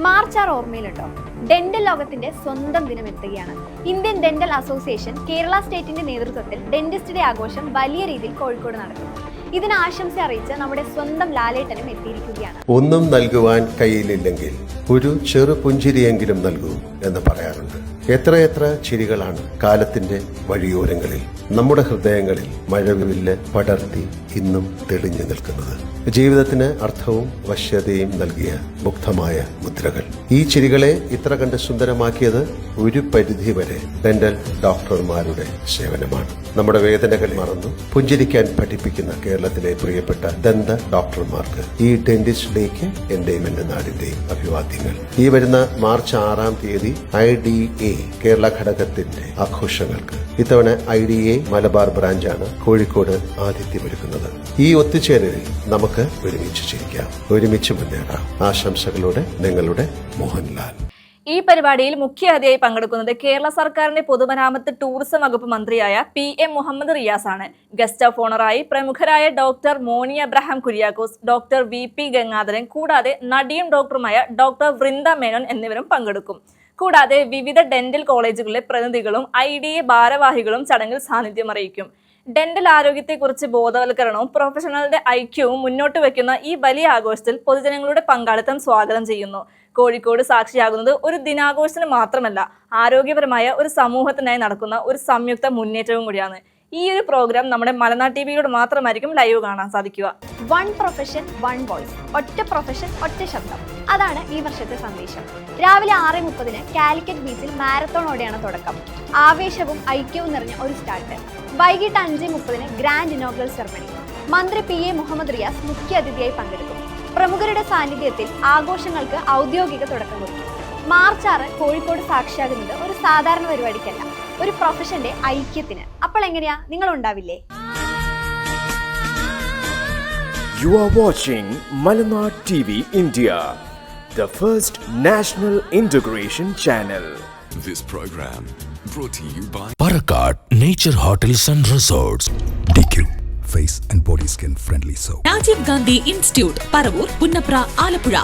March 6 ഓർമ്മയിലുണ്ടോ? Dental ലോകത്തിന്റെ സ്വന്തം ദിനം എത്തുകയാണ്. ഇന്ത്യൻ ഡെന്റൽ അസോസിയേഷൻ കേരള സ്റ്റേറ്റിന്റെ നേതൃത്വത്തിൽ ഡെന്റിസ്റ്റ് ഡേ ആഘോഷം വലിയ രീതിയിൽ കോഴിക്കോട് നടക്കും. ഇതിന് ആശംസ അറിയിച്ച് നമ്മുടെ സ്വന്തം ലാലേട്ടനും എത്തിയിരിക്കുകയാണ്. ഒന്നും നൽകുവാൻ കയ്യിലില്ലെങ്കിൽ ഒരു ചെറു പുഞ്ചിരിയെങ്കിലും നൽകൂ എന്ന് പറയാറുണ്ട്. എത്രയെത്ര ചിരികളാണ് കാലത്തിന്റെ വഴിയോരങ്ങളിൽ നമ്മുടെ ഹൃദയങ്ങളിൽ മഴവില്ല് പടർത്തി ഇന്നും തെളിഞ്ഞു നിൽക്കുന്നത്. ജീവിതത്തിന് അർത്ഥവും വശ്യതയും നൽകിയ മുഗ്ധമായ മുദ്രകൾ. ഈ ചിരികളെ ഇത്ര കണ്ട് സുന്ദരമാക്കിയത് ഒരു പരിധി വരെ ഡെന്റൽ ഡോക്ടർമാരുടെ സേവനമാണ്. നമ്മുടെ വേദനകൾ മറന്നു പുഞ്ചിരിക്കാൻ പഠിപ്പിക്കുന്ന കേരളത്തിലെ പ്രിയപ്പെട്ട ദന്ത ഡോക്ടർമാർക്ക് ഈ ഡെന്റിസ്റ്റ് ഡേക്ക് എന്റെയും എന്റെ നാടിന്റെയും അഭിവാദ്യങ്ങൾ. ഈ വരുന്ന മാർച്ച് 6-ാം തീയതി IDA കേരള ഘടകത്തിന്റെ ആഘോഷങ്ങൾക്ക് ഇത്തവണ IDA മലബാർ ബ്രാഞ്ചാണ് കോഴിക്കോട് ആതിഥ്യമൊരുക്കുന്നത്. ഈ ഒത്തുചേരലിൽ നമുക്ക് ഒരുമിച്ച് ചിരിക്കാം, ഒരുമിച്ച് മുന്നേറാം. ആശംസകളോടെ നിങ്ങളുടെ മോഹൻലാൽ. ഈ പരിപാടിയിൽ മുഖ്യാതിഥിയായി പങ്കെടുക്കുന്നത് കേരള സർക്കാരിന്റെ പൊതുമരാമത്ത് ടൂറിസം വകുപ്പ് മന്ത്രിയായ PM മുഹമ്മദ് റിയാസ് ആണ്. ഗസ്റ്റ് ഓഫ് ഓണറായി പ്രമുഖരായ doctor Moni Abraham Kuriakose, doctor VP Gangadharan, കൂടാതെ നടിയും ഡോക്ടറുമായ ഡോക്ടർ വൃന്ദ മേനോൻ എന്നിവരും പങ്കെടുക്കും. കൂടാതെ വിവിധ ഡെന്റൽ കോളേജുകളിലെ പ്രതിനിധികളും IDA ഭാരവാഹികളും ചടങ്ങിൽ സാന്നിധ്യം അറിയിക്കും. ഡെന്റൽ ആരോഗ്യത്തെക്കുറിച്ച് ബോധവൽക്കരണവും പ്രൊഫഷണലുടെ ഐക്യവും മുന്നോട്ട് വയ്ക്കുന്ന ഈ വലിയ ആഘോഷത്തിൽ പൊതുജനങ്ങളുടെ പങ്കാളിത്തം സ്വാഗതം ചെയ്യുന്നു. കോഴിക്കോട് സാക്ഷിയാകുന്നത് ഒരു ദിനാഘോഷത്തിന് മാത്രമല്ല, ആരോഗ്യപരമായ ഒരു സമൂഹത്തിനായി നടക്കുന്ന ഒരു സംയുക്ത മുന്നേറ്റവും കൂടിയാണ്. ഈ ഒരു പ്രോഗ്രാം നമ്മുടെ മലനാട് TVയിലൂടെ മാത്രമായിരിക്കും ലൈവ് കാണാൻ സാധിക്കുക. വൺ പ്രൊഫഷൻ വൺ വോയിസ്, ഒറ്റ പ്രൊഫഷൻ ഒറ്റ ശബ്ദം. അതാണ് ഈ വർഷത്തെ സന്ദേശം. രാവിലെ 6:30 കാലിക്കറ്റ് ബീച്ചിൽ മാരത്തോണോടെയാണ് തുടക്കം. ആവേശവും ഐക്യവും നിറഞ്ഞ ഒരു സ്റ്റാർട്ട്. വൈകിട്ട് 5:30 ഗ്രാൻഡ് ഇനോഗ്രൽ സെറമണി. മന്ത്രി PA മുഹമ്മദ് റിയാസ് മുഖ്യ അതിഥിയായി പങ്കെടുക്കും. പ്രമുഖരുടെ സാന്നിധ്യത്തിൽ ആഘോഷങ്ങൾക്ക് ഔദ്യോഗിക തുടക്കം കുറിക്കും. മാർച്ച് 6 കോഴിക്കോട് സാക്ഷിയാകുന്നത് ഒരു സാധാരണ പരിപാടിക്കല്ല, ഒരു പ്രൊഫഷന്റെ ഐക്യത്തിന്. അപ്പോൾ എങ്ങനെയാ, നിങ്ങൾ ഉണ്ടാവില്ലേ? You are watching Malanad TV India, the first national integration channel. This program brought to you by Parakat Nature Hotels and Resorts. DQ Face and Body Skin Friendly Soap. Rajiv Gandhi institute, Paravur, Punnapra, Alappuzha.